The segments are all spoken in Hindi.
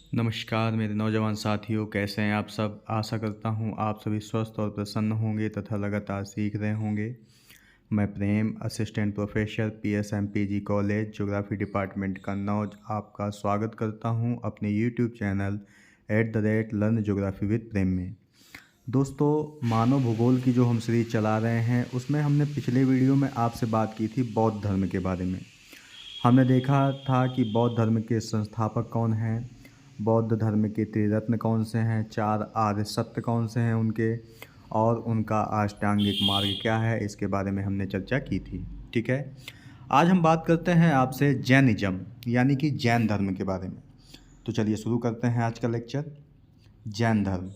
नमस्कार मेरे नौजवान साथियों, कैसे हैं आप सब। आशा करता हूँ आप सभी स्वस्थ और प्रसन्न होंगे तथा लगातार सीख रहे होंगे। मैं Prem, assistant professor PSMPG college geography department Kannauj आपका स्वागत करता हूँ अपने YouTube channel @learn geography with Prem में। दोस्तों, मानव भूगोल की जो हम सीरीज चला रहे हैं उसमें हमने पिछले वीडियो में आपसे बात की थी बौद्ध धर्म के बारे में। हमने देखा था कि बौद्ध धर्म के संस्थापक कौन हैं, बौद्ध धर्म के त्रिरत्न कौन से हैं, 4 आर्य सत्य कौन से हैं उनके, और उनका अष्टांगिक मार्ग क्या है, इसके बारे में हमने चर्चा की थी। ठीक है, आज हम बात करते हैं आपसे जैनिज्म यानी कि जैन धर्म के बारे में। तो चलिए शुरू करते हैं आज का लेक्चर। जैन धर्म।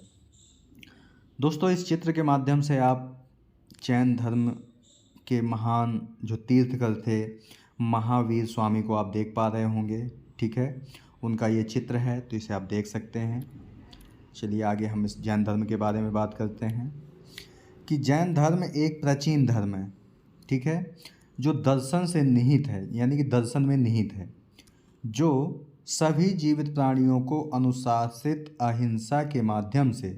दोस्तों, इस चित्र के माध्यम से आप जैन धर्म के महान जो तीर्थकर थे महावीर स्वामी को आप देख पा रहे होंगे। ठीक है, उनका ये चित्र है तो इसे आप देख सकते हैं। चलिए आगे हम इस जैन धर्म के बारे में बात करते हैं कि जैन धर्म एक प्राचीन धर्म है। ठीक है, जो दर्शन से निहित है यानी कि दर्शन में निहित है, जो सभी जीवित प्राणियों को अनुशासित अहिंसा के माध्यम से,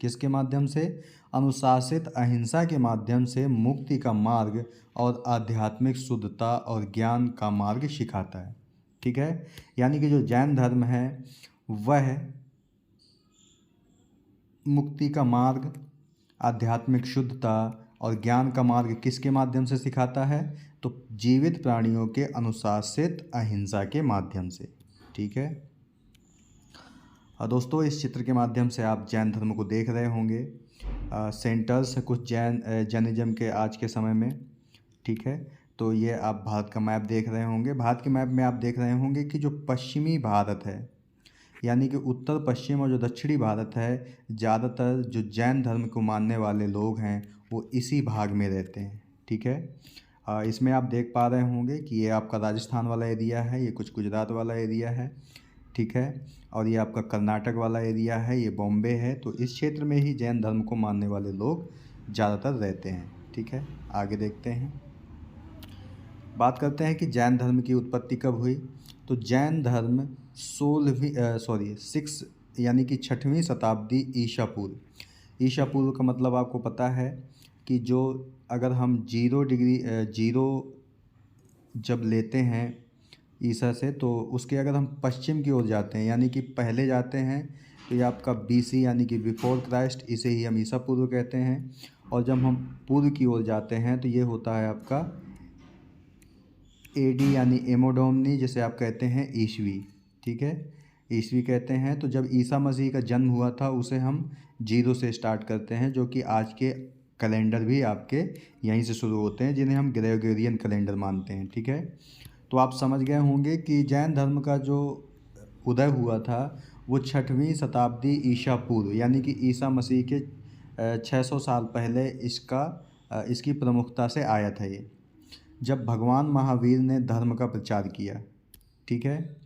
किसके माध्यम से, अनुशासित अहिंसा के माध्यम से मुक्ति का मार्ग और आध्यात्मिक शुद्धता और ज्ञान का मार्ग सिखाता है। ठीक है, यानी कि जो जैन धर्म है वह मुक्ति का मार्ग, आध्यात्मिक शुद्धता और ज्ञान का मार्ग किसके माध्यम से सिखाता है, तो जीवित प्राणियों के अनुशासित अहिंसा के माध्यम से। ठीक है, और दोस्तों इस चित्र के माध्यम से आप जैन धर्म को देख रहे होंगे। सेंटर्स कुछ जैनिज्म के आज के समय में। ठीक है, तो ये आप भारत का मैप देख रहे होंगे। भारत के मैप में आप देख रहे होंगे कि जो पश्चिमी भारत है यानी कि उत्तर पश्चिम और जो दक्षिणी भारत है, ज़्यादातर जो जैन धर्म को मानने वाले लोग हैं वो इसी भाग में रहते हैं। ठीक है, इसमें आप देख पा रहे होंगे कि ये आपका राजस्थान वाला एरिया है, ये कुछ गुजरात वाला एरिया है। ठीक है, और ये आपका कर्नाटक वाला एरिया है, ये बॉम्बे है। तो इस क्षेत्र में ही जैन धर्म को मानने वाले लोग ज़्यादातर रहते हैं। ठीक है, आगे देखते हैं, बात करते हैं कि जैन धर्म की उत्पत्ति कब हुई। तो जैन धर्म 6 यानी कि 6वीं शताब्दी ईसा पूर्व। ईसा पूर्व का मतलब आपको पता है कि जो अगर हम 0 जब लेते हैं ईसा से, तो उसके अगर हम पश्चिम की ओर जाते हैं यानी कि पहले जाते हैं तो ये आपका BC यानी कि बिफोर क्राइस्ट, इसे ही हम ईसा पूर्व कहते हैं। और जब हम पूर्व की ओर जाते हैं तो ये होता है आपका AD यानी एमोडोमनी, जिसे आप कहते हैं ईसवी। ठीक है, ईसवी कहते हैं। तो जब ईसा मसीह का जन्म हुआ था उसे हम 0 से स्टार्ट करते हैं, जो कि आज के कैलेंडर भी आपके यहीं से शुरू होते हैं, जिन्हें हम ग्रेगोरियन कैलेंडर मानते हैं। ठीक है, तो आप समझ गए होंगे कि जैन धर्म का जो उदय हुआ था वो 6वीं शताब्दी ईसा पूर्व यानी कि ईसा मसीह के 600 साल पहले इसकी प्रमुखता से आया था ये, जब भगवान महावीर ने धर्म का प्रचार किया। ठीक है,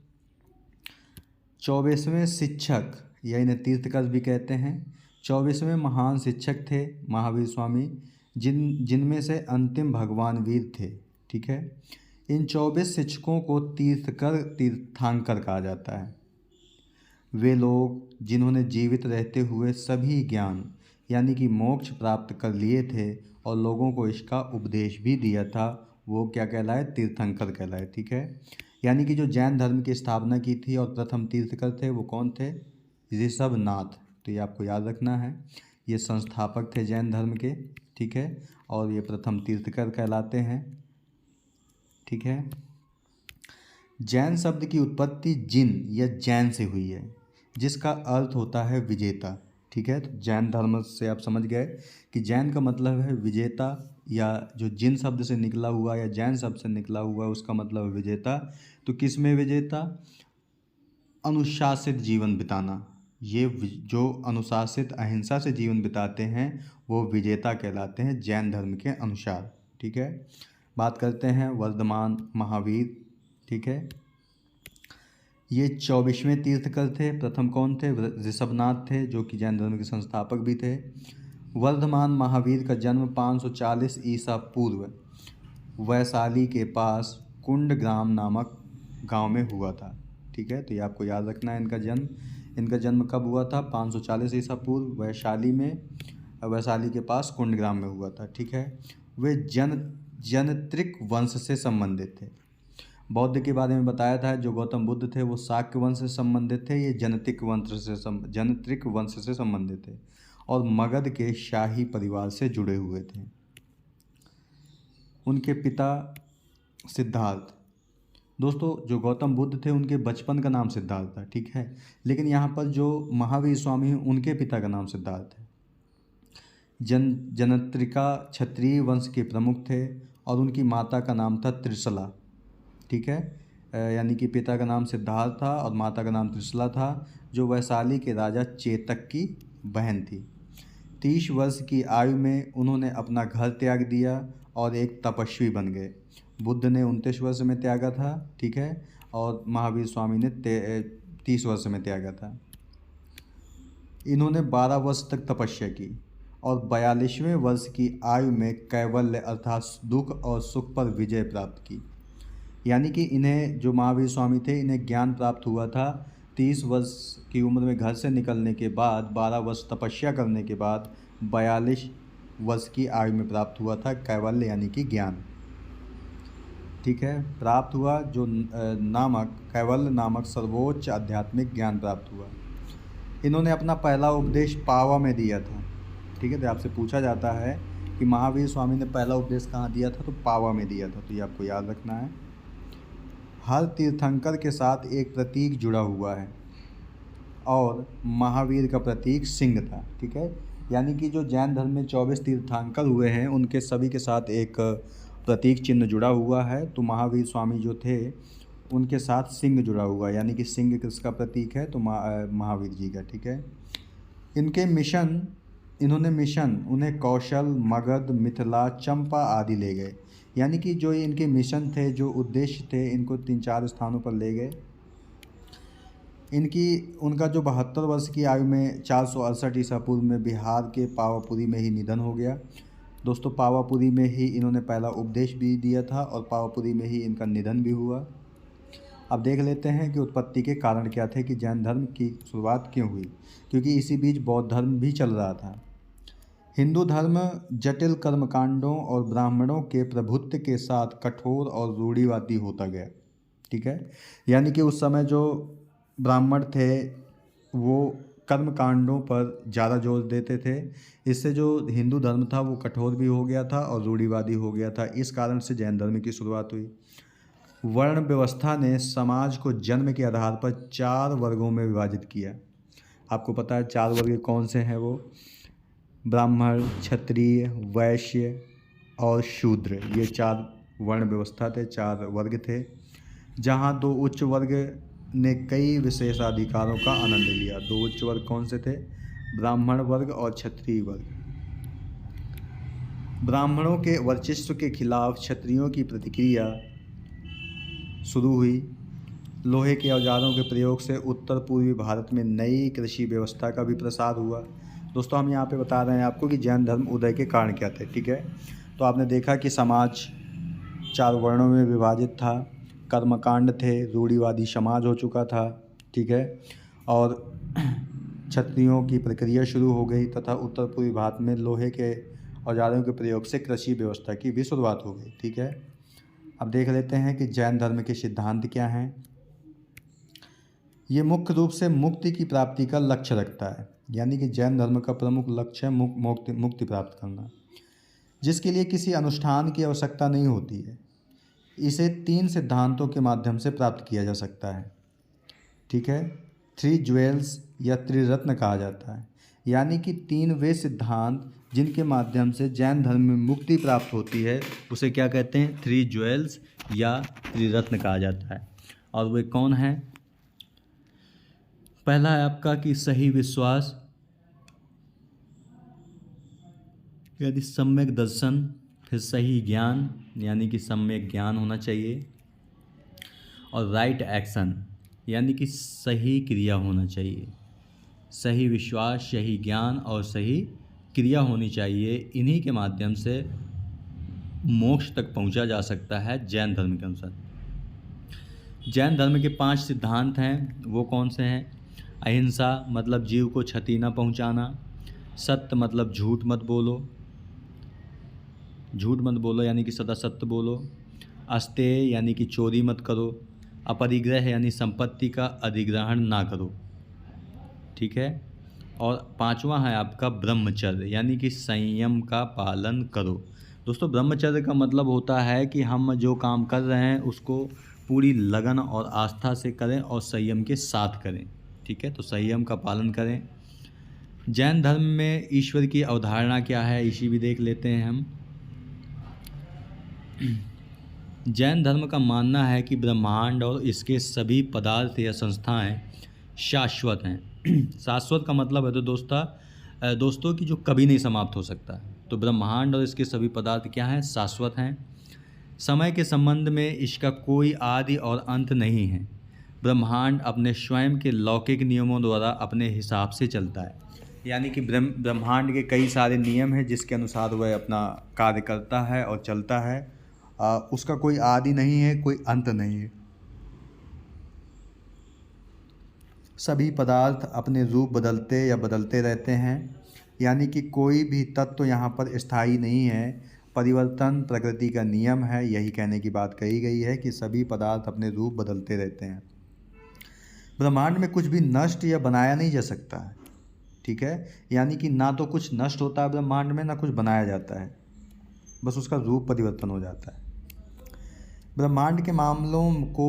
24वें शिक्षक या इन्हें तीर्थकर भी कहते हैं, 24वें महान शिक्षक थे महावीर स्वामी, जिनमें से अंतिम भगवान वीर थे। ठीक है, इन 24 शिक्षकों को तीर्थंकर कहा जाता है। वे लोग जिन्होंने जीवित रहते हुए सभी ज्ञान यानी कि मोक्ष प्राप्त कर लिए थे और लोगों को इसका उपदेश भी दिया था, वो क्या कहलाए, तीर्थंकर कहलाए। ठीक है, यानी कि जो जैन धर्म की स्थापना की थी और प्रथम तीर्थकर थे वो कौन थे, ऋषभनाथ। तो ये आपको याद रखना है, ये संस्थापक थे जैन धर्म के। ठीक है, और ये प्रथम तीर्थकर कहलाते हैं। ठीक है, जैन शब्द की उत्पत्ति जिन या जैन से हुई है, जिसका अर्थ होता है विजेता। ठीक है, तो जैन धर्म से आप समझ गए कि जैन का मतलब है विजेता, या जो जिन शब्द से निकला हुआ या जैन शब्द से निकला हुआ उसका मतलब है विजेता। तो किस में विजेता, अनुशासित जीवन बिताना। ये जो अनुशासित अहिंसा से जीवन बिताते हैं वो विजेता कहलाते हैं जैन धर्म के अनुसार। ठीक है, बात करते हैं वर्धमान महावीर। ठीक है, ये 24वें तीर्थकर थे। प्रथम कौन थे, ऋषभनाथ थे, जो कि जैन धर्म के संस्थापक भी थे। वर्धमान महावीर का जन्म 540 ईसा पूर्व वैशाली के पास कुंड ग्राम नामक गांव में हुआ था। ठीक है। तो ये आपको याद रखना है। इनका जन्म कब हुआ था? 540 ईसा पूर्व वैशाली के पास कुंडग्राम में हुआ था, ठीक है। वे जनत्रिक वंश से संबंधित थे। बौद्ध के बारे में बताया था, जो गौतम बुद्ध थे वो शाक्य वंश से संबंधित थे, ये जनत्रिक वंश से संबंधित थे और मगध के शाही परिवार से जुड़े हुए थे। उनके पिता सिद्धार्थ। दोस्तों, जो गौतम बुद्ध थे उनके बचपन का नाम सिद्धार्थ था, ठीक है। लेकिन यहाँ पर जो महावीर स्वामी हैं उनके पिता का नाम सिद्धार्थ है। जनत्रिका क्षत्रिय वंश के प्रमुख थे और उनकी माता का नाम था त्रिशला, ठीक है। यानी कि पिता का नाम सिद्धार्थ था और माता का नाम त्रिशला था, जो वैशाली के राजा चेतक की बहन थी। 30 वर्ष की आयु में उन्होंने अपना घर त्याग दिया और एक तपस्वी बन गए। बुद्ध ने 29 वर्ष में त्यागा था, ठीक है, और महावीर स्वामी ने 30 वर्ष में त्यागा था। इन्होंने 12 वर्ष तक तपस्या की और 42वें वर्ष की आयु में कैवल्य अर्थात दुख और सुख पर विजय प्राप्त की। यानी कि इन्हें, जो महावीर स्वामी थे, इन्हें ज्ञान प्राप्त हुआ था 30 वर्ष की उम्र में घर से निकलने के बाद, 12 वर्ष तपस्या करने के बाद 42 वर्ष की आयु में प्राप्त हुआ था कैवल्य यानी कि ज्ञान, ठीक है, प्राप्त हुआ, जो कैवल्य नामक सर्वोच्च आध्यात्मिक ज्ञान प्राप्त हुआ। इन्होंने अपना पहला उपदेश पावा में दिया था, ठीक है। तो आपसे पूछा जाता है कि महावीर स्वामी ने पहला उपदेश कहाँ दिया था? तो पावा में दिया था। तो ये आपको याद रखना है। हर तीर्थंकर के साथ एक प्रतीक जुड़ा हुआ है और महावीर का प्रतीक सिंह था, ठीक है। यानी कि जो जैन धर्म में 24 तीर्थंकर हुए हैं उनके सभी के साथ एक प्रतीक चिन्ह जुड़ा हुआ है। तो महावीर स्वामी जो थे उनके साथ सिंह जुड़ा हुआ है, यानी कि सिंह किसका प्रतीक है? तो महावीर जी का, ठीक है। इन्होंने मिशन उन्हें कौशल, मगध, मिथिला, चंपा आदि ले गए। यानी कि जो इनके मिशन थे, जो उद्देश्य थे, इनको 3-4 स्थानों पर ले गए। उनका जो 72 वर्ष की आयु में 468 ईसा पूर्व में बिहार के पावापुरी में ही निधन हो गया। दोस्तों, पावापुरी में ही इन्होंने पहला उपदेश भी दिया था और पावापुरी में ही इनका निधन भी हुआ। अब देख लेते हैं कि उत्पत्ति के कारण क्या थे, कि जैन धर्म की शुरुआत क्यों हुई। क्योंकि इसी बीच बौद्ध धर्म भी चल रहा था। हिंदू धर्म जटिल कर्मकांडों और ब्राह्मणों के प्रभुत्व के साथ कठोर और रूढ़िवादी होता गया, ठीक है। यानी कि उस समय जो ब्राह्मण थे वो कर्मकांडों पर ज़्यादा जोर देते थे। इससे जो हिंदू धर्म था वो कठोर भी हो गया था और रूढ़िवादी हो गया था। इस कारण से जैन धर्म की शुरुआत हुई। वर्ण व्यवस्था ने समाज को जन्म के आधार पर 4 वर्गों में विभाजित किया। आपको पता है 4 वर्ग कौन से हैं? वो ब्राह्मण, क्षत्रिय, वैश्य और शूद्र, ये 4 वर्ण व्यवस्था थे, 4 वर्ग थे, जहाँ 2 उच्च वर्ग ने कई विशेषाधिकारों का आनंद लिया। 2 उच्च वर्ग कौन से थे? ब्राह्मण वर्ग और क्षत्रिय वर्ग। ब्राह्मणों के वर्चस्व के खिलाफ क्षत्रियों की प्रतिक्रिया शुरू हुई। लोहे के औजारों के प्रयोग से उत्तर पूर्वी भारत में नई कृषि व्यवस्था का भी प्रसार हुआ। दोस्तों, हम यहाँ पे बता रहे हैं आपको कि जैन धर्म उदय के कारण क्या थे, ठीक है। तो आपने देखा कि समाज 4 वर्णों में विभाजित था, कर्मकांड थे, रूढ़िवादी समाज हो चुका था, ठीक है, और क्षत्रियों की प्रक्रिया शुरू हो गई तथा उत्तर पूर्वी भारत में लोहे के औजारों के प्रयोग से कृषि व्यवस्था की भी शुरुआत हो गई, ठीक है। अब देख लेते हैं कि जैन धर्म के सिद्धांत क्या हैं। ये मुख्य रूप से मुक्ति की प्राप्ति का लक्ष्य रखता है। यानी कि जैन धर्म का प्रमुख लक्ष्य है मुक्ति प्राप्त करना, जिसके लिए किसी अनुष्ठान की आवश्यकता नहीं होती है। इसे 3 सिद्धांतों के माध्यम से प्राप्त किया जा सकता है, ठीक है। 3 ज्वेल्स या त्रिरत्न कहा जाता है। यानी कि 3 वे सिद्धांत जिनके माध्यम से जैन धर्म में मुक्ति प्राप्त होती है उसे क्या कहते हैं? 3 ज्वेल्स या त्रिरत्न कहा जाता है। और वे कौन हैं? पहला है आपका कि सही विश्वास यानी सम्यक दर्शन, फिर सही ज्ञान यानी कि सम्यक ज्ञान होना चाहिए, और राइट एक्शन यानी कि सही क्रिया होना चाहिए। सही विश्वास, सही ज्ञान और सही क्रिया होनी चाहिए। इन्हीं के माध्यम से मोक्ष तक पहुंचा जा सकता है जैन धर्म के अनुसार। जैन धर्म के 5 सिद्धांत हैं, वो कौन से हैं? अहिंसा मतलब जीव को क्षति न पहुंचाना, सत्य मतलब झूठ मत बोलो, यानी कि सदा सत्य बोलो, अस्तेय यानी कि चोरी मत करो, अपरिग्रह यानी संपत्ति का अधिग्रहण ना करो, ठीक है। और 5वां है आपका ब्रह्मचर्य, यानी कि संयम का पालन करो। दोस्तों, ब्रह्मचर्य का मतलब होता है कि हम जो काम कर रहे हैं उसको पूरी लगन और आस्था से करें और संयम के साथ करें, ठीक है। तो संयम का पालन करें। जैन धर्म में ईश्वर की अवधारणा क्या है, इसी भी देख लेते हैं हम। जैन धर्म का मानना है कि ब्रह्मांड और इसके सभी पदार्थ या संस्थाएं शाश्वत हैं। शाश्वत का मतलब है तो दोस्तों कि जो कभी नहीं समाप्त हो सकता। तो ब्रह्मांड और इसके सभी पदार्थ क्या हैं? शाश्वत हैं। समय के संबंध में इसका कोई आदि और अंत नहीं है। ब्रह्मांड अपने स्वयं के लौकिक नियमों द्वारा अपने हिसाब से चलता है, यानी कि ब्रह्मांड के कई सारे नियम हैं जिसके अनुसार वह अपना कार्य करता है और चलता है। उसका कोई आदि नहीं है, कोई अंत नहीं है। सभी पदार्थ अपने रूप बदलते या बदलते रहते हैं, यानी कि कोई भी तत्व यहाँ पर स्थायी नहीं है। परिवर्तन प्रकृति का नियम है, यही कहने की बात कही गई है कि सभी पदार्थ अपने रूप बदलते रहते हैं। ब्रह्मांड में कुछ भी नष्ट या बनाया नहीं जा सकता है, ठीक है। यानी कि ना तो कुछ नष्ट होता है ब्रह्मांड में, ना कुछ बनाया जाता है, बस उसका रूप परिवर्तन हो जाता है। ब्रह्मांड के मामलों को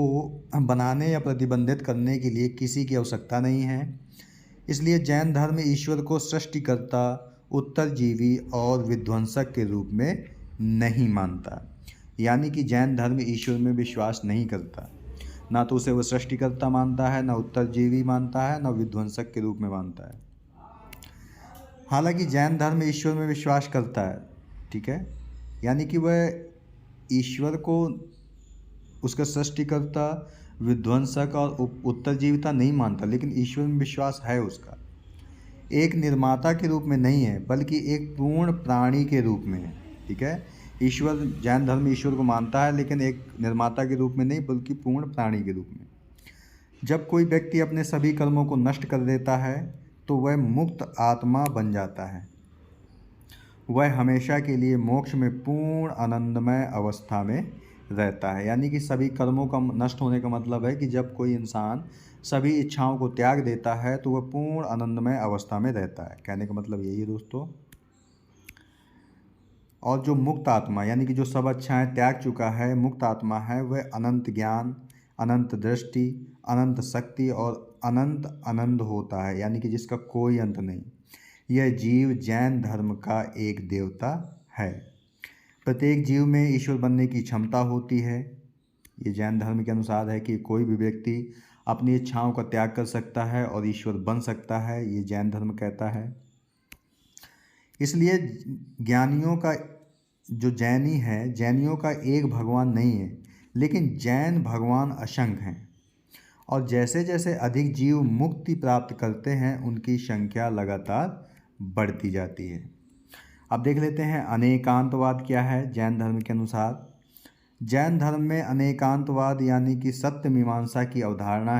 बनाने या प्रतिबंधित करने के लिए किसी की आवश्यकता नहीं है। इसलिए जैन धर्म ईश्वर को सृष्टिकर्ता, उत्तरजीवी और विध्वंसक के रूप में नहीं मानता। यानी कि जैन धर्म ईश्वर में विश्वास नहीं करता, ना तो उसे वो सृष्टिकर्ता मानता है, ना उत्तरजीवी मानता है, ना विध्वंसक के रूप में मानता है। हालांकि जैन धर्म ईश्वर में विश्वास करता है, ठीक है। यानी कि वह ईश्वर को उसका सृष्टिकर्ता, विध्वंसक और उत्तरजीविता नहीं मानता, लेकिन ईश्वर में विश्वास है उसका। एक निर्माता के रूप में नहीं है, बल्कि एक पूर्ण प्राणी के रूप में है, ठीक है। ईश्वर, जैन धर्म ईश्वर को मानता है, लेकिन एक निर्माता के रूप में नहीं, बल्कि पूर्ण प्राणी के रूप में। जब कोई व्यक्ति अपने सभी कर्मों को नष्ट कर देता है तो वह मुक्त आत्मा बन जाता है। वह हमेशा के लिए मोक्ष में पूर्ण आनंदमय अवस्था में रहता है। यानी कि सभी कर्मों का नष्ट होने का मतलब है कि जब कोई इंसान सभी इच्छाओं को त्याग देता है तो वह पूर्ण आनंदमय अवस्था में रहता है। कहने का मतलब यही है दोस्तों। और जो मुक्त आत्मा, यानी कि जो सब इच्छाएं त्याग चुका है, मुक्त आत्मा है, वह अनंत ज्ञान, अनंत दृष्टि, अनंत शक्ति और अनंत आनंद होता है, यानी कि जिसका कोई अंत नहीं। यह जीव जैन धर्म का एक देवता है। प्रत्येक जीव में ईश्वर बनने की क्षमता होती है। ये जैन धर्म के अनुसार है कि कोई भी व्यक्ति अपनी इच्छाओं का त्याग कर सकता है और ईश्वर बन सकता है, ये जैन धर्म कहता है। इसलिए ज्ञानियों का, जो जैनी है, जैनियों का एक भगवान नहीं है, लेकिन जैन भगवान असंख्य हैं। और जैसे जैसे अधिक जीव मुक्ति प्राप्त करते हैं, उनकी संख्या लगातार बढ़ती जाती है। अब देख लेते हैं अनेकांतवाद क्या है जैन धर्म के अनुसार। जैन धर्म में अनेकांतवाद यानी कि सत्य मीमांसा की अवधारणा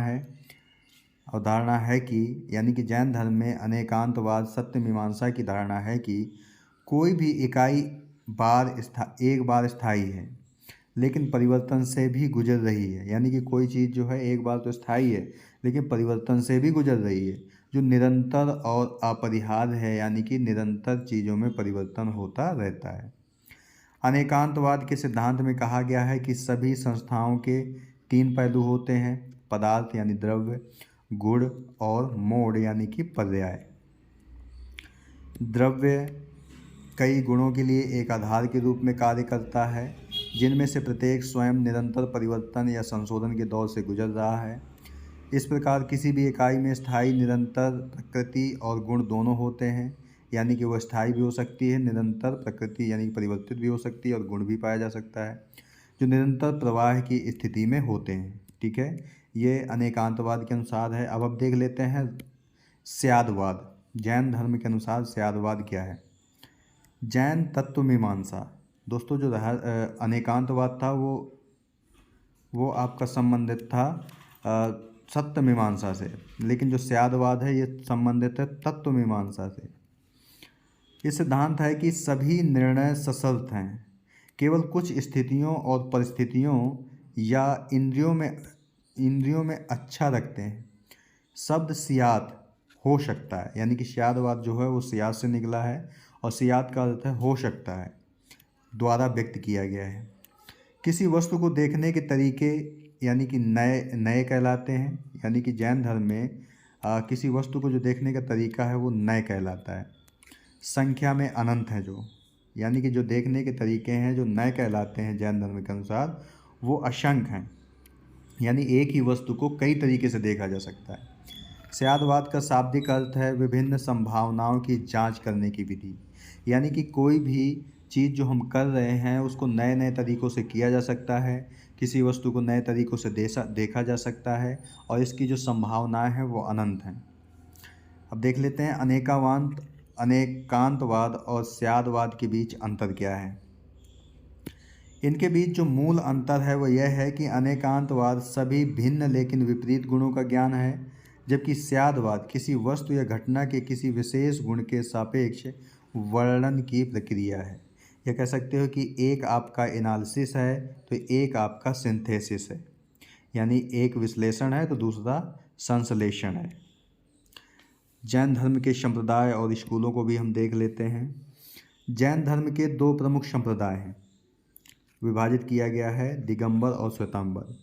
है कि, यानी कि जैन धर्म में अनेकांतवाद सत्य मीमांसा की धारणा है कि कोई भी इकाई एक बार स्थायी है, लेकिन परिवर्तन से भी गुजर रही है। यानी कि कोई चीज़ जो है एक बार तो स्थायी है, लेकिन परिवर्तन से भी गुजर रही है, जो निरंतर और अपरिहार्य है, यानी कि निरंतर चीज़ों में परिवर्तन होता रहता है। अनेकांतवाद के सिद्धांत में कहा गया है कि सभी संस्थाओं के 3 पहलू होते हैं: पदार्थ यानी द्रव्य, गुण और मोड यानी कि पर्याय। द्रव्य कई गुणों के लिए एक आधार के रूप में कार्य करता है, जिनमें से प्रत्येक स्वयं निरंतर परिवर्तन या संशोधन के दौर से गुजर रहा है। इस प्रकार किसी भी इकाई में स्थायी, निरंतर प्रकृति और गुण दोनों होते हैं, यानी कि वह स्थायी भी हो सकती है, निरंतर प्रकृति यानी कि परिवर्तित भी हो सकती है, और गुण भी पाया जा सकता है जो निरंतर प्रवाह की स्थिति में होते हैं, ठीक है। ये अनेकांतवाद के अनुसार है। अब देख लेते हैं स्यादवाद। जैन धर्म के अनुसार स्यादवाद क्या है। जैन तत्व मीमांसा। दोस्तों, जो अनेकांतवाद था वो वो आपका संबंधित था सत्य मीमांसा से, लेकिन जो स्यादवाद है ये संबंधित है तत्व मीमांसा से। ये सिद्धांत है कि सभी निर्णय सशर्त हैं, केवल कुछ स्थितियों और परिस्थितियों या इंद्रियों में अच्छा रखते हैं। शब्द सियात हो सकता है, यानी कि सियादवाद जो है वो सियात से निकला है, और सियात का अर्थ है हो सकता है, द्वारा व्यक्त किया गया है। किसी वस्तु को देखने के तरीके यानी कि नए नए कहलाते हैं, यानी कि जैन धर्म में किसी वस्तु को जो देखने का तरीका है वो नए कहलाता है। संख्या में अनंत है जो, यानी कि जो देखने के तरीके हैं जो नए कहलाते हैं जैन धर्म के अनुसार, वो असंख्य हैं, यानी एक ही वस्तु को कई तरीके से देखा जा सकता है। स्यादवाद का शाब्दिक अर्थ है विभिन्न संभावनाओं की जांच करने की विधि, यानी कि कोई भी चीज़ जो हम कर रहे हैं उसको नए नए तरीक़ों से किया जा सकता है, किसी वस्तु को नए तरीक़ों से देखा जा सकता है, और इसकी जो संभावनाएं हैं वो अनंत हैं। अब देख लेते हैं अनेकांतवाद और स्यादवाद के बीच अंतर क्या है। इनके बीच जो मूल अंतर है वो यह है कि अनेकांतवाद सभी भिन्न लेकिन विपरीत गुणों का ज्ञान है, जबकि स्यादवाद किसी वस्तु या घटना के किसी विशेष गुण के सापेक्ष वर्णन की प्रक्रिया है। यह कह सकते हो कि एक आपका एनालिसिस है तो एक आपका सिंथेसिस है, यानी एक विश्लेषण है तो दूसरा संश्लेषण है। जैन धर्म के संप्रदाय और स्कूलों को भी हम देख लेते हैं। जैन धर्म के दो प्रमुख संप्रदाय हैं, विभाजित किया गया है दिगंबर और श्वेतांबर।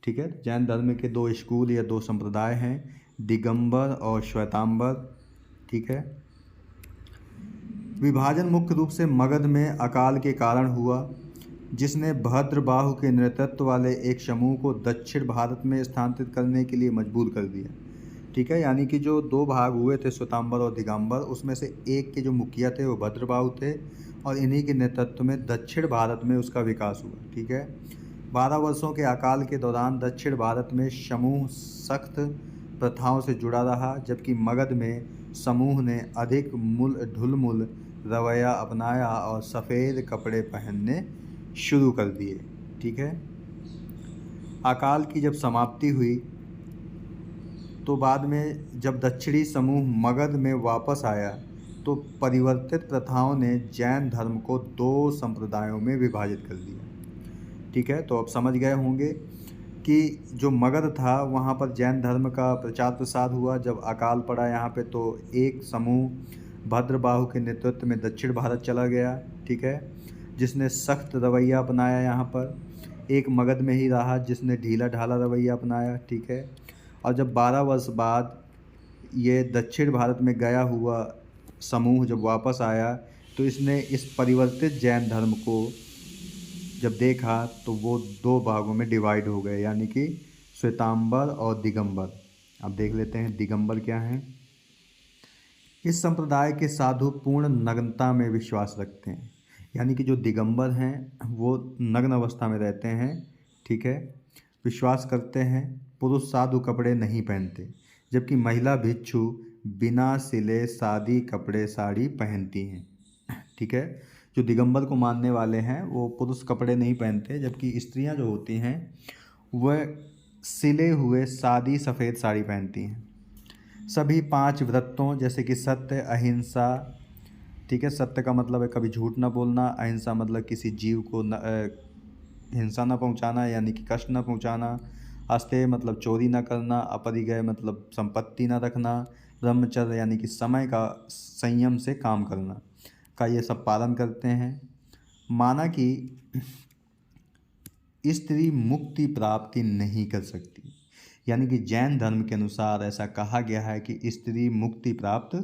ठीक है, जैन धर्म के दो स्कूल या दो संप्रदाय हैं, दिगंबर और श्वेतांबर। ठीक है, विभाजन मुख्य रूप से मगध में अकाल के कारण हुआ, जिसने भद्रबाहु के नेतृत्व वाले एक समूह को दक्षिण भारत में स्थानांतरित करने के लिए मजबूर कर दिया। ठीक है, यानी कि जो दो भाग हुए थे श्वेतांबर और दिगंबर, उसमें से एक के जो मुखिया थे वो भद्रबाहु थे, और इन्हीं के नेतृत्व में दक्षिण भारत में उसका विकास हुआ। ठीक है, 12 वर्षों के अकाल के दौरान दक्षिण भारत में समूह सख्त प्रथाओं से जुड़ा रहा, जबकि मगध में समूह ने अधिक ढुलमुल रवैया अपनाया और सफ़ेद कपड़े पहनने शुरू कर दिए। ठीक है, अकाल की जब समाप्ति हुई तो बाद में जब दक्षिणी समूह मगध में वापस आया तो परिवर्तित प्रथाओं ने जैन धर्म को दो संप्रदायों में विभाजित कर दिया। ठीक है, तो अब समझ गए होंगे कि जो मगध था वहाँ पर जैन धर्म का प्रचार प्रसार हुआ। जब अकाल पड़ा यहाँ पे तो एक समूह भद्रबाहु के नेतृत्व में दक्षिण भारत चला गया। ठीक है, जिसने सख्त रवैया अपनाया। यहाँ पर एक मगध में ही रहा जिसने ढीला ढाला रवैया अपनाया। ठीक है, और जब 12 वर्ष बाद ये दक्षिण भारत में गया हुआ समूह जब वापस आया तो इसने इस परिवर्तित जैन धर्म को जब देखा तो वो दो भागों में डिवाइड हो गए, यानी कि श्वेतांबर और दिगंबर। अब देख लेते हैं दिगंबर क्या है। इस संप्रदाय के साधु पूर्ण नग्नता में विश्वास रखते हैं, यानी कि जो दिगंबर हैं वो नग्न अवस्था में रहते हैं। ठीक है, विश्वास करते हैं। पुरुष साधु कपड़े नहीं पहनते, जबकि महिला भिक्षु बिना सिले सादी कपड़े साड़ी पहनती हैं। ठीक है, जो दिगंबर को मानने वाले हैं वो पुरुष कपड़े नहीं पहनते, जबकि स्त्रियां जो होती हैं वह सिले हुए सादी सफ़ेद साड़ी पहनती हैं। सभी 5 व्रतों जैसे कि सत्य, अहिंसा। ठीक है, सत्य का मतलब है कभी झूठ ना बोलना, अहिंसा मतलब किसी जीव को हिंसा ना पहुंचाना यानी कि कष्ट ना पहुंचाना, अस्तेय मतलब चोरी ना करना, अपरिग्रह मतलब संपत्ति ना रखना, ब्रह्मचर्य यानी कि समय का संयम से काम करना का ये सब पालन करते हैं। माना कि स्त्री मुक्ति प्राप्ति नहीं कर सकती, यानी कि जैन धर्म के अनुसार ऐसा कहा गया है कि स्त्री मुक्ति प्राप्त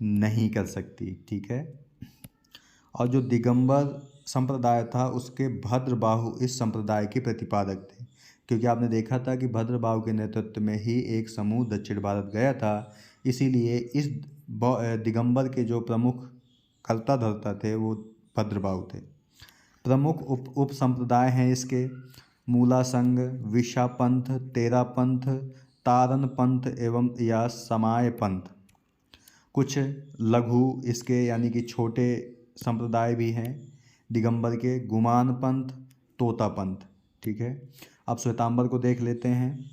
नहीं कर सकती। ठीक है, और जो दिगंबर संप्रदाय था उसके भद्रबाहु इस संप्रदाय के प्रतिपादक थे, क्योंकि आपने देखा था कि भद्रबाहु के नेतृत्व में ही एक समूह दक्षिण भारत गया था। इसीलिए इस दिगंबर के जो प्रमुख कर्ता धर्ता थे वो भद्रबाहु थे। प्रमुख उप संप्रदाय हैं इसके मूला संघ, विशा पंथ, तेरा पंथ, तारन पंथ एवं या समाय पंथ। कुछ लघु इसके यानी कि छोटे संप्रदाय भी हैं दिगंबर के, गुमान पंथ, तोता पंथ। ठीक है, अब श्वेतांबर को देख लेते हैं।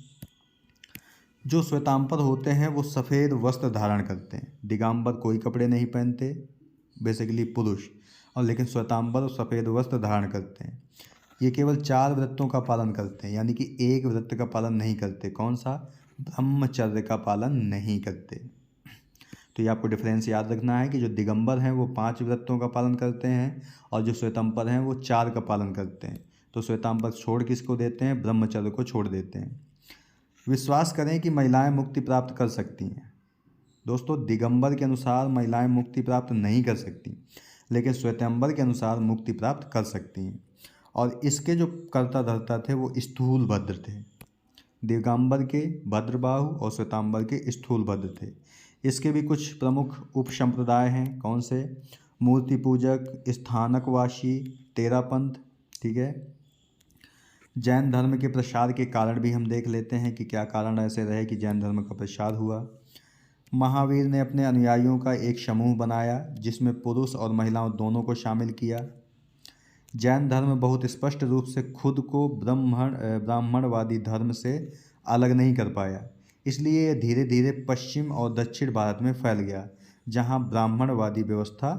जो श्वेतांबर होते हैं वो सफ़ेद वस्त्र धारण करते हैं। दिगंबर कोई कपड़े नहीं पहनते, बेसिकली पुरुष, और लेकिन श्वेतांबर सफ़ेद वस्त्र धारण करते हैं। ये केवल 4 व्रतों का पालन करते हैं, यानी कि एक व्रत का पालन नहीं करते। कौन सा? ब्रह्मचर्य का पालन नहीं करते। तो ये आपको डिफरेंस याद रखना है कि जो दिगंबर हैं वो 5 व्रतों का पालन करते हैं और जो श्वेतांबर हैं वो 4 का पालन करते हैं। तो श्वेतांबर छोड़ किसको देते हैं? ब्रह्मचर्य को छोड़ देते हैं। विश्वास करें कि महिलाएं मुक्ति प्राप्त कर सकती हैं। दोस्तों, दिगंबर के अनुसार महिलाएं मुक्ति प्राप्त नहीं कर सकती, लेकिन श्वेतांबर के अनुसार मुक्ति प्राप्त कर सकती हैं। और इसके जो कर्ता धर्ता थे वो स्थूल भद्र थे। दिगंबर के भद्रबाहु और श्वेतांबर के स्थूल भद्र थे। इसके भी कुछ प्रमुख उपसंप्रदाय हैं। कौन से? मूर्ति पूजक, स्थानकवासी, तेरापंथ। ठीक है। जैन धर्म के प्रसार के कारण भी हम देख लेते हैं कि क्या कारण ऐसे रहे कि जैन धर्म का प्रसार हुआ। महावीर ने अपने अनुयायियों का एक समूह बनाया जिसमें पुरुष और महिलाओं दोनों को शामिल किया। जैन धर्म बहुत स्पष्ट रूप से खुद को ब्राह्मणवादी धर्म से अलग नहीं कर पाया, इसलिए यह धीरे धीरे पश्चिम और दक्षिण भारत में फैल गया जहां ब्राह्मणवादी व्यवस्था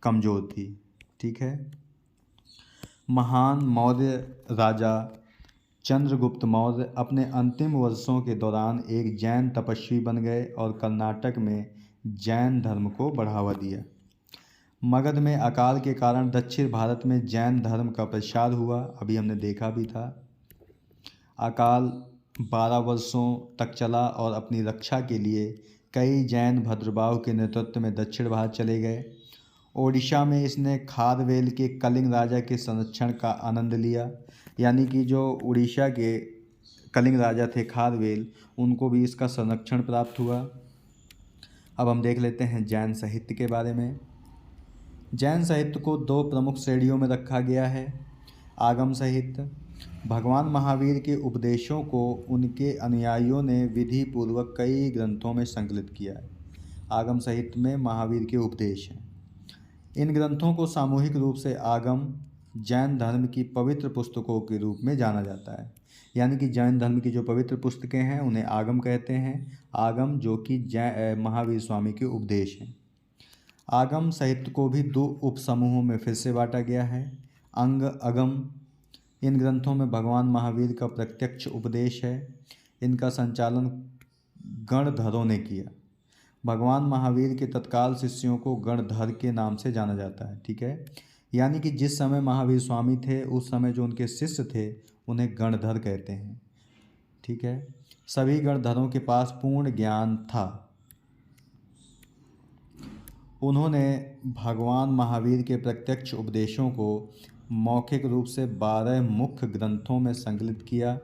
कमज़ोर थी। ठीक है। महान मौर्य राजा चंद्रगुप्त मौर्य अपने अंतिम वर्षों के दौरान एक जैन तपस्वी बन गए और कर्नाटक में जैन धर्म को बढ़ावा दिया। मगध में अकाल के कारण दक्षिण भारत में जैन धर्म का प्रसार हुआ। अभी हमने देखा भी था। अकाल 12 वर्षों तक चला और अपनी रक्षा के लिए कई जैन भद्रबाहु के नेतृत्व में दक्षिण भारत चले गए। ओडिशा में इसने खारवेल के कलिंग राजा के संरक्षण का आनंद लिया, यानी कि जो उड़ीसा के कलिंग राजा थे खारवेल, उनको भी इसका संरक्षण प्राप्त हुआ। अब हम देख लेते हैं जैन साहित्य के बारे में। जैन साहित्य को 2 प्रमुख श्रेणियों में रखा गया है। आगम साहित्य। भगवान महावीर के उपदेशों को उनके अनुयायियों ने विधि पूर्वक कई ग्रंथों में संकलित किया है। आगम साहित्य में महावीर के उपदेश हैं। इन ग्रंथों को सामूहिक रूप से आगम जैन धर्म की पवित्र पुस्तकों के रूप में जाना जाता है, यानी कि जैन धर्म की जो पवित्र पुस्तकें हैं उन्हें आगम कहते हैं। आगम जो कि महावीर स्वामी के उपदेश हैं। आगम साहित्य को भी 2 उपसमूहों में फिर से बांटा गया है। अंग अगम। इन ग्रंथों में भगवान महावीर का प्रत्यक्ष उपदेश है। इनका संचालन गणधरों ने किया। भगवान महावीर के तत्काल शिष्यों को गणधर के नाम से जाना जाता है। ठीक है। यानी कि जिस समय महावीर स्वामी थे उस समय जो उनके शिष्य थे उन्हें गणधर कहते हैं। ठीक है। सभी गणधरों के पास पूर्ण ज्ञान था। उन्होंने भगवान महावीर के प्रत्यक्ष उपदेशों को मौखिक रूप से 12 मुख्य ग्रंथों में संकलित किया।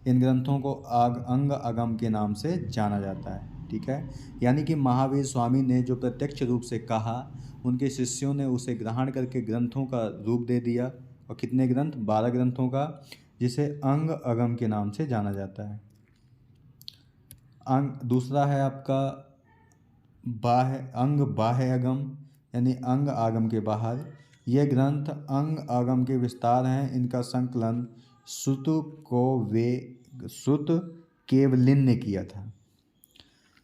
इन ग्रंथों को अंग अगम के नाम से जाना जाता है। ठीक है। यानी कि महावीर स्वामी ने जो प्रत्यक्ष रूप से कहा, उनके शिष्यों ने उसे ग्रहण करके ग्रंथों का रूप दे दिया। और कितने ग्रंथ? 12 ग्रंथों का, जिसे अंग अगम के नाम से जाना जाता है। दूसरा है आपका अंग बाह्य अगम, यानी अंग आगम के बाहर। ये ग्रंथ अंग आगम के विस्तार हैं। इनका संकलन सुत केवलिन ने किया था।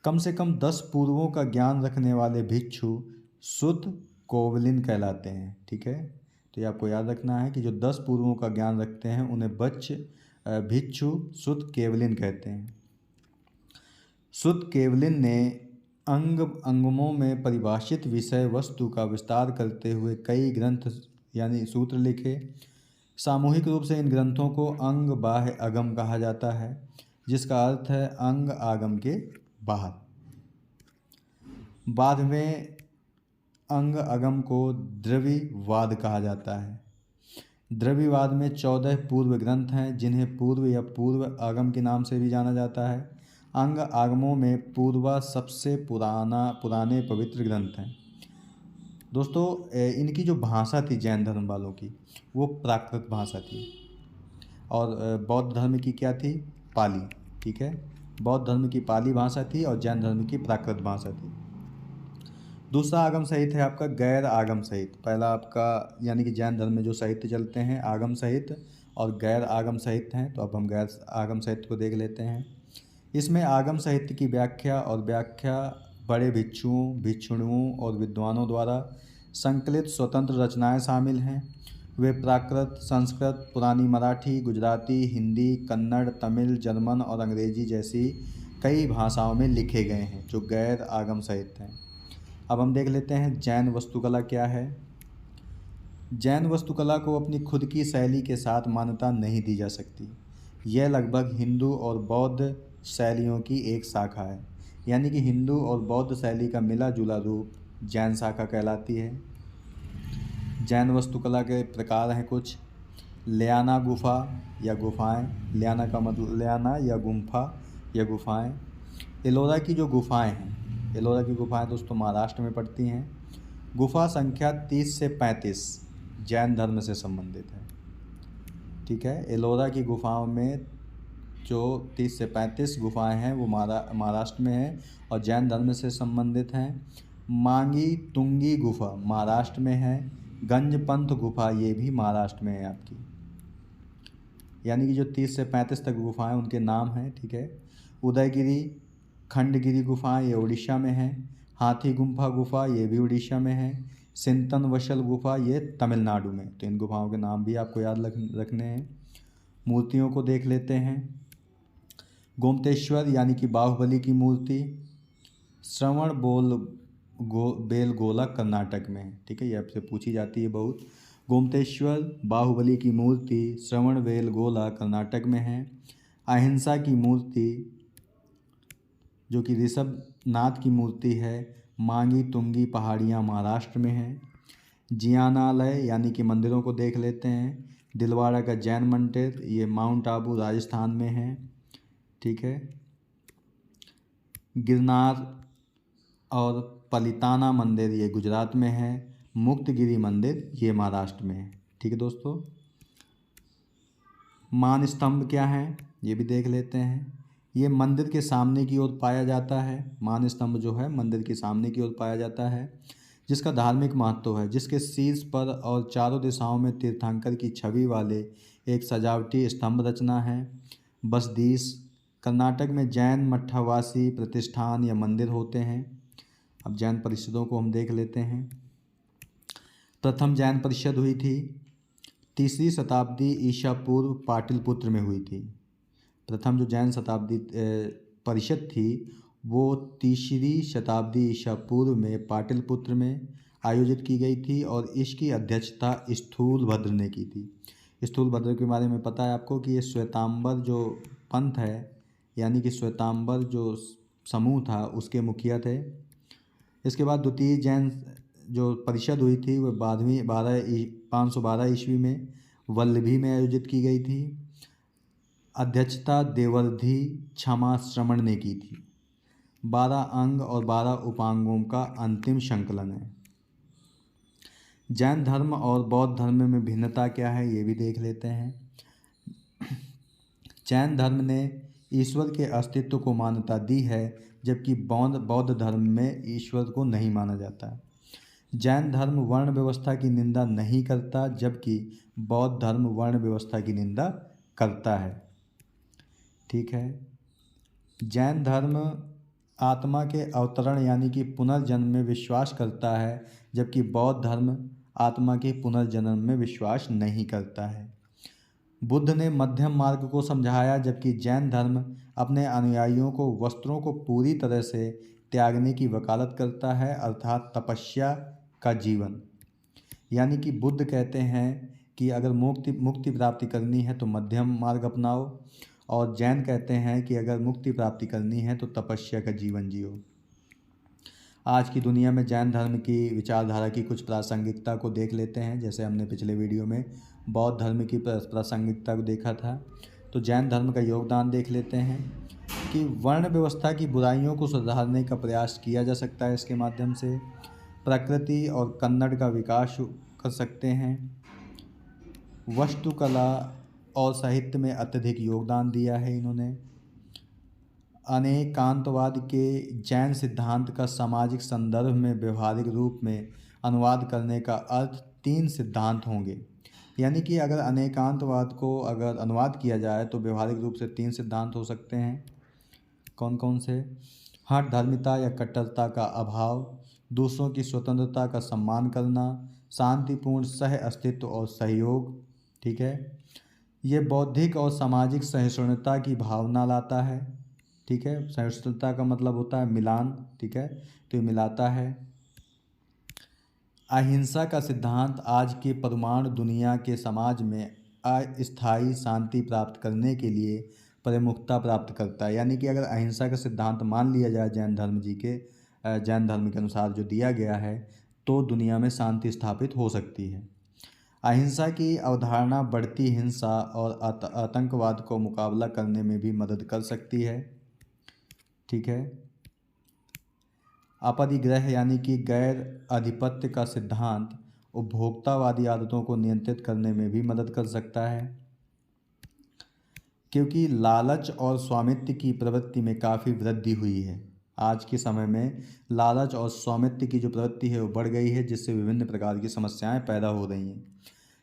कम से कम 10 पूर्वों का ज्ञान रखने वाले भिक्षु सुत कोवलिन कहलाते हैं। ठीक है। तो ये आपको याद रखना है कि जो 10 पूर्वों का ज्ञान रखते हैं उन्हें भिक्षु सुत केवलिन कहते हैं। सुत केवलिन ने अंगमों में परिभाषित विषय वस्तु का विस्तार करते हुए कई ग्रंथ यानी सूत्र लिखे। सामूहिक रूप से इन ग्रंथों को अंग बाह्य अगम कहा जाता है, जिसका अर्थ है अंग आगम के बाहर। बाद में अंग अगम को द्रविवाद कहा जाता है। द्रविवाद में 14 पूर्व ग्रंथ हैं, जिन्हें पूर्व या पूर्व आगम के नाम से भी जाना जाता है। अंग आगमों में पूर्वा सबसे पुराने पवित्र ग्रंथ हैं। दोस्तों, इनकी जो भाषा थी जैन धर्म वालों की, वो प्राकृत भाषा थी। और बौद्ध धर्म की क्या थी? पाली। ठीक है। बौद्ध धर्म की पाली भाषा थी और जैन धर्म की प्राकृत भाषा थी। दूसरा आगम साहित्य है आपका गैर आगम साहित्य। पहला आपका यानी कि जैन धर्म में जो साहित्य चलते हैं आगम साहित्य, और गैर आगम साहित्य हैं। तो अब हम गैर आगम साहित्य को देख लेते हैं। इसमें आगम साहित्य की व्याख्या और व्याख्या बड़े भिक्षुओं, भिक्षुणियों और विद्वानों द्वारा संकलित स्वतंत्र रचनाएं शामिल हैं। वे प्राकृत, संस्कृत, पुरानी मराठी, गुजराती, हिंदी, कन्नड़, तमिल, जर्मन और अंग्रेजी जैसी कई भाषाओं में लिखे गए हैं, जो गैर आगम साहित्य हैं। अब हम देख लेते हैं जैन वस्तुकला क्या है। जैन वस्तुकला को अपनी खुद की शैली के साथ मान्यता नहीं दी जा सकती। यह लगभग हिंदू और बौद्ध शैलियों की एक शाखा है, यानी कि हिंदू और बौद्ध शैली का मिला जुला रूप जैन शाखा कहलाती है। जैन वस्तुकला के प्रकार हैं कुछ। ल्याना गुफा या गुफाएं। ल्याना का मतलब ल्याना या गुम्फा या गुफाएं। एलोरा की जो गुफाएं हैं, एलोरा की गुफाएं दोस्तों महाराष्ट्र में पड़ती हैं। गुफा संख्या 30 से 35 जैन धर्म से संबंधित है। ठीक है, एलोरा की गुफाओं में जो 30 से 35 गुफाएं हैं वो महाराष्ट्र में हैं और जैन धर्म से संबंधित हैं। मांगी तुंगी गुफा महाराष्ट्र में है। गंजपंथ गुफा ये भी महाराष्ट्र में है आपकी। यानी कि जो 30 से 35 तक गुफाएं उनके नाम हैं। ठीक है, उदयगिरी, खंडगिरी गुफाएं ये उड़ीसा में हैं। हाथी गुम्फा गुफा ये भी उड़ीसा में है। सिंतन वशल गुफा ये तमिलनाडु में। तो इन गुफाओं के नाम भी आपको याद रखने हैं। मूर्तियों को देख लेते हैं। गोमतेश्वर यानी कि बाहुबली की मूर्ति श्रवण बेलगोला कर्नाटक में। ठीक है, ये आपसे पूछी जाती है बहुत। गोमतेश्वर बाहुबली की मूर्ति श्रवण बेलगोला कर्नाटक में है। अहिंसा की मूर्ति जो कि ऋषभ नाथ की मूर्ति है, मांगी तुंगी पहाड़ियाँ महाराष्ट्र में है। जियानालय यानी कि मंदिरों को देख लेते हैं। दिलवाड़ा का जैन मंदिर ये माउंट आबू राजस्थान में है। ठीक है, गिरनार और पलिताना मंदिर ये गुजरात में है। मुक्तगिरी मंदिर ये महाराष्ट्र में है। ठीक है दोस्तों, मान स्तंभ क्या है ये भी देख लेते हैं। ये मंदिर के सामने की ओर पाया जाता है। मान स्तंभ जो है मंदिर के सामने की ओर पाया जाता है, जिसका धार्मिक महत्व है, जिसके शीर्ष पर और चारों दिशाओं में तीर्थंकर की छवि वाले एक सजावटी स्तंभ रचना है। बसदीस कर्नाटक में जैन मठावासी प्रतिष्ठान या मंदिर होते हैं। अब जैन परिषदों को हम देख लेते हैं। प्रथम जैन परिषद हुई थी 3री शताब्दी ईसा पूर्व पाटलिपुत्र में हुई थी। प्रथम जो जैन शताब्दी परिषद थी वो 3री शताब्दी ईसा पूर्व में पाटलिपुत्र में आयोजित की गई थी और इसकी अध्यक्षता स्थूलभद्र ने की थी। स्थूलभद्र के बारे में पता है आपको कि ये श्वेतांबर जो पंथ है, यानी कि श्वेतांबर जो समूह था उसके मुखिया थे। इसके बाद द्वितीय जैन जो परिषद हुई थी वह 512 ईस्वी में वल्लभी में आयोजित की गई थी। अध्यक्षता देवर्धि क्षमा श्रवण ने की थी। 12 अंग और 12 उपांगों का अंतिम संकलन है। जैन धर्म और बौद्ध धर्म में भिन्नता क्या है ये भी देख लेते हैं। जैन धर्म ने ईश्वर के अस्तित्व को मान्यता दी है, जबकि बौद्ध धर्म में ईश्वर को नहीं माना जाता। जैन धर्म वर्ण व्यवस्था की निंदा नहीं करता, जबकि बौद्ध धर्म वर्ण व्यवस्था की निंदा करता है। ठीक है, जैन धर्म आत्मा के अवतरण यानी कि पुनर्जन्म में विश्वास करता है, जबकि बौद्ध धर्म आत्मा के पुनर्जन्म में विश्वास नहीं करता है। बुद्ध ने मध्यम मार्ग को समझाया, जबकि जैन धर्म अपने अनुयायियों को वस्त्रों को पूरी तरह से त्यागने की वकालत करता है, अर्थात तपस्या का जीवन। यानी कि बुद्ध कहते हैं कि अगर मुक्ति प्राप्ति करनी है तो मध्यम मार्ग अपनाओ, और जैन कहते हैं कि अगर मुक्ति प्राप्ति करनी है तो तपस्या का जीवन जियो। आज की दुनिया में जैन धर्म की विचारधारा की कुछ प्रासंगिकता को देख लेते हैं। जैसे हमने पिछले वीडियो में बौद्ध धर्म की प्रासंगिकता को देखा था, तो जैन धर्म का योगदान देख लेते हैं कि वर्ण व्यवस्था की बुराइयों को सुधारने का प्रयास किया जा सकता है। इसके माध्यम से प्रकृति और कन्नड़ का विकास कर सकते हैं। वास्तुकला और साहित्य में अत्यधिक योगदान दिया है इन्होंने। अनेकांतवाद के जैन सिद्धांत का सामाजिक संदर्भ में व्यवहारिक रूप में अनुवाद करने का अर्थ 3 सिद्धांत होंगे। यानी कि अगर अनेकांतवाद को अगर अनुवाद किया जाए तो व्यवहारिक रूप से 3 सिद्धांत हो सकते हैं। कौन कौन से? हठ धर्मिता या कट्टरता का अभाव, दूसरों की स्वतंत्रता का सम्मान करना, शांतिपूर्ण सह अस्तित्व और सहयोग। ठीक है, ये बौद्धिक और सामाजिक सहिष्णुता की भावना लाता है। ठीक है, सहिष्णुता का मतलब होता है मिलान। ठीक है, तो ये मिलाता है। अहिंसा का सिद्धांत आज के परमाणु दुनिया के समाज में अस्थायी शांति प्राप्त करने के लिए प्रमुखता प्राप्त करता है। यानी कि अगर अहिंसा का सिद्धांत मान लिया जाए जैन धर्म के अनुसार जो दिया गया है, तो दुनिया में शांति स्थापित हो सकती है। अहिंसा की अवधारणा बढ़ती हिंसा और आतंकवाद को मुकाबला करने में भी मदद कर सकती है। ठीक है, अपरिग्रह यानी कि गैर आधिपत्य का सिद्धांत उपभोक्तावादी आदतों को नियंत्रित करने में भी मदद कर सकता है, क्योंकि लालच और स्वामित्व की प्रवृत्ति में काफ़ी वृद्धि हुई है। आज के समय में लालच और स्वामित्व की जो प्रवृत्ति है वो बढ़ गई है, जिससे विभिन्न प्रकार की समस्याएं पैदा हो रही हैं।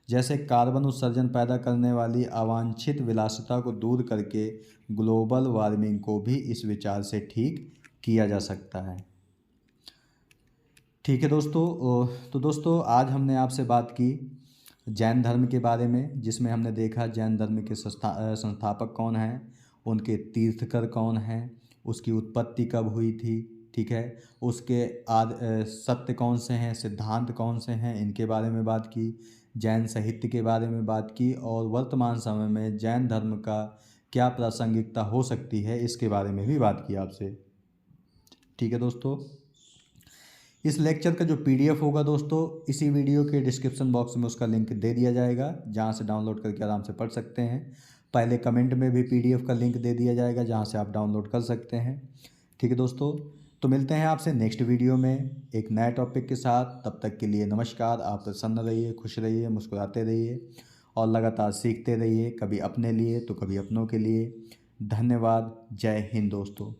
जैसे कार्बन उत्सर्जन पैदा करने वाली अवांछित विलासिता को दूर करके ग्लोबल वार्मिंग को भी इस विचार से ठीक किया जा सकता है। ठीक है दोस्तों, तो दोस्तों आज हमने आपसे बात की जैन धर्म के बारे में, जिसमें हमने देखा जैन धर्म के संस्थापक कौन हैं, उनके तीर्थकर कौन हैं, उसकी उत्पत्ति कब हुई थी। ठीक है, उसके सत्य कौन से हैं, सिद्धांत कौन से हैं, इनके बारे में बात की। जैन साहित्य के बारे में बात की और वर्तमान समय में जैन धर्म का क्या प्रासंगिकता हो सकती है, इसके बारे में भी बात की आपसे। ठीक है दोस्तों, इस लेक्चर का जो PDF होगा दोस्तों, इसी वीडियो के डिस्क्रिप्शन बॉक्स में उसका लिंक दे दिया जाएगा, जहां से डाउनलोड करके आराम से पढ़ सकते हैं। पहले कमेंट में भी PDF का लिंक दे दिया जाएगा, जहां से आप डाउनलोड कर सकते हैं। ठीक है दोस्तों, तो मिलते हैं आपसे नेक्स्ट वीडियो में एक नए टॉपिक के साथ। तब तक के लिए नमस्कार। आप प्रसन्न रहिए, खुश रहिए, मुस्कुराते रहिए और लगातार सीखते रहिए, कभी अपने लिए तो कभी अपनों के लिए। धन्यवाद। जय हिंद दोस्तों।